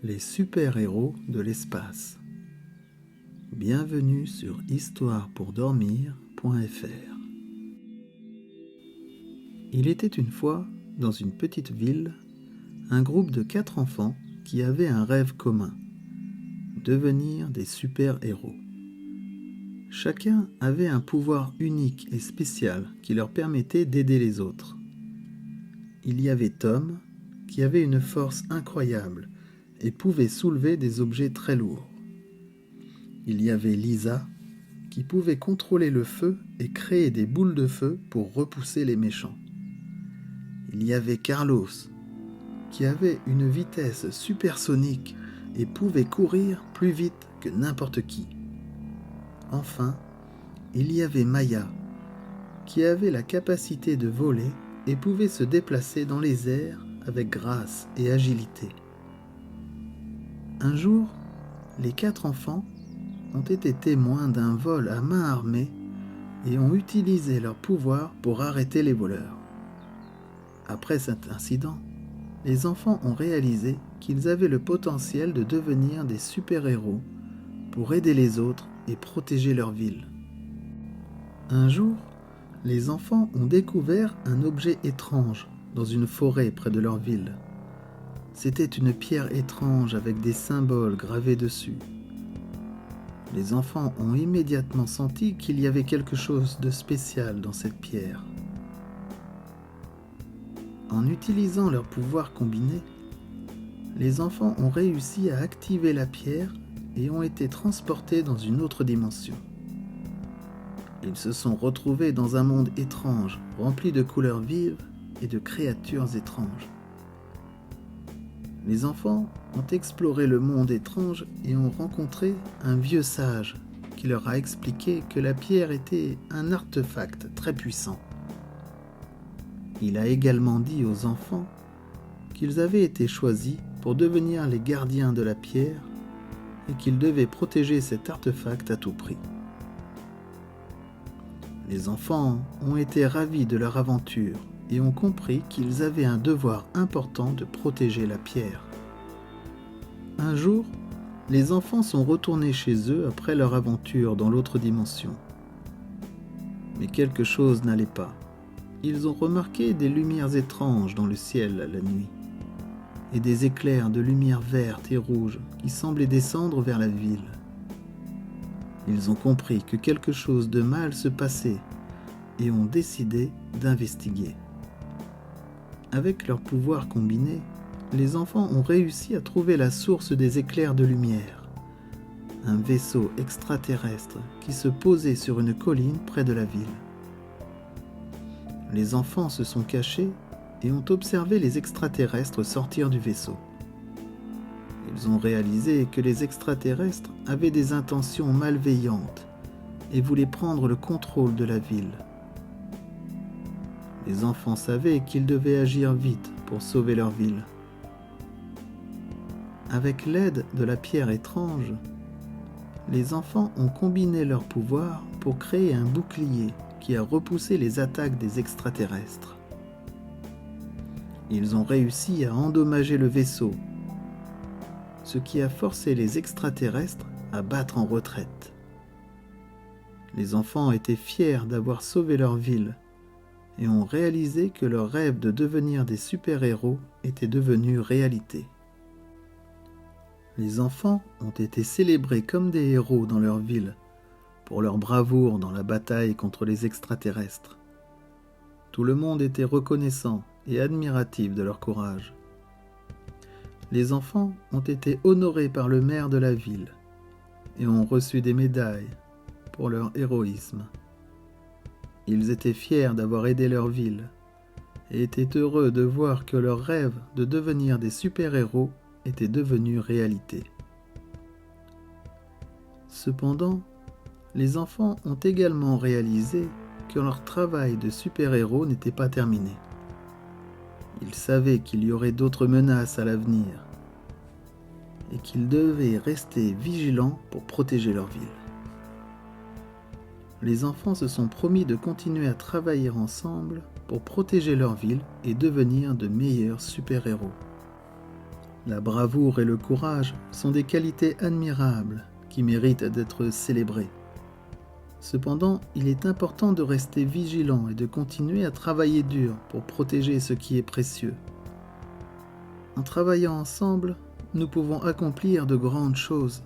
Les super-héros de l'espace. Bienvenue sur histoirepourdormir.fr. Il était une fois, dans une petite ville, un groupe de 4 enfants qui avaient un rêve commun: devenir des super-héros. Chacun avait un pouvoir unique et spécial qui leur permettait d'aider les autres. Il y avait Tom, qui avait une force incroyable et pouvait soulever des objets très lourds. Il y avait Lisa, qui pouvait contrôler le feu et créer des boules de feu pour repousser les méchants. Il y avait Carlos, qui avait une vitesse supersonique et pouvait courir plus vite que n'importe qui. Enfin, il y avait Maya, qui avait la capacité de voler et pouvait se déplacer dans les airs avec grâce et agilité. Un jour, les 4 enfants ont été témoins d'un vol à main armée et ont utilisé leur pouvoir pour arrêter les voleurs. Après cet incident, les enfants ont réalisé qu'ils avaient le potentiel de devenir des super-héros pour aider les autres et protéger leur ville. Un jour, les enfants ont découvert un objet étrange dans une forêt près de leur ville. C'était une pierre étrange avec des symboles gravés dessus. Les enfants ont immédiatement senti qu'il y avait quelque chose de spécial dans cette pierre. En utilisant leurs pouvoirs combinés, les enfants ont réussi à activer la pierre et ont été transportés dans une autre dimension. Ils se sont retrouvés dans un monde étrange, rempli de couleurs vives et de créatures étranges. Les enfants ont exploré le monde étrange et ont rencontré un vieux sage qui leur a expliqué que la pierre était un artefact très puissant. Il a également dit aux enfants qu'ils avaient été choisis pour devenir les gardiens de la pierre et qu'ils devaient protéger cet artefact à tout prix. Les enfants ont été ravis de leur aventure et ont compris qu'ils avaient un devoir important de protéger la pierre. Un jour, les enfants sont retournés chez eux après leur aventure dans l'autre dimension. Mais quelque chose n'allait pas. Ils ont remarqué des lumières étranges dans le ciel la nuit, et des éclairs de lumière verte et rouge qui semblaient descendre vers la ville. Ils ont compris que quelque chose de mal se passait et ont décidé d'investiguer. Avec leurs pouvoirs combinés, les enfants ont réussi à trouver la source des éclairs de lumière, un vaisseau extraterrestre qui se posait sur une colline près de la ville. Les enfants se sont cachés et ont observé les extraterrestres sortir du vaisseau. Ils ont réalisé que les extraterrestres avaient des intentions malveillantes et voulaient prendre le contrôle de la ville. Les enfants savaient qu'ils devaient agir vite pour sauver leur ville. Avec l'aide de la pierre étrange, les enfants ont combiné leurs pouvoirs pour créer un bouclier qui a repoussé les attaques des extraterrestres. Ils ont réussi à endommager le vaisseau, ce qui a forcé les extraterrestres à battre en retraite. Les enfants étaient fiers d'avoir sauvé leur ville et ont réalisé que leur rêve de devenir des super-héros était devenu réalité. Les enfants ont été célébrés comme des héros dans leur ville pour leur bravoure dans la bataille contre les extraterrestres. Tout le monde était reconnaissant et admiratif de leur courage. Les enfants ont été honorés par le maire de la ville et ont reçu des médailles pour leur héroïsme. Ils étaient fiers d'avoir aidé leur ville et étaient heureux de voir que leur rêve de devenir des super-héros était devenu réalité. Cependant, les enfants ont également réalisé que leur travail de super-héros n'était pas terminé. Ils savaient qu'il y aurait d'autres menaces à l'avenir et qu'ils devaient rester vigilants pour protéger leur ville. les enfants se sont promis de continuer à travailler ensemble pour protéger leur ville et devenir de meilleurs super-héros. La bravoure et le courage sont des qualités admirables qui méritent d'être célébrées. Cependant, il est important de rester vigilant et de continuer à travailler dur pour protéger ce qui est précieux. En travaillant ensemble, nous pouvons accomplir de grandes choses.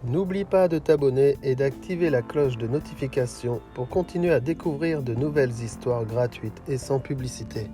N'oublie pas de t'abonner et d'activer la cloche de notification pour continuer à découvrir de nouvelles histoires gratuites et sans publicité.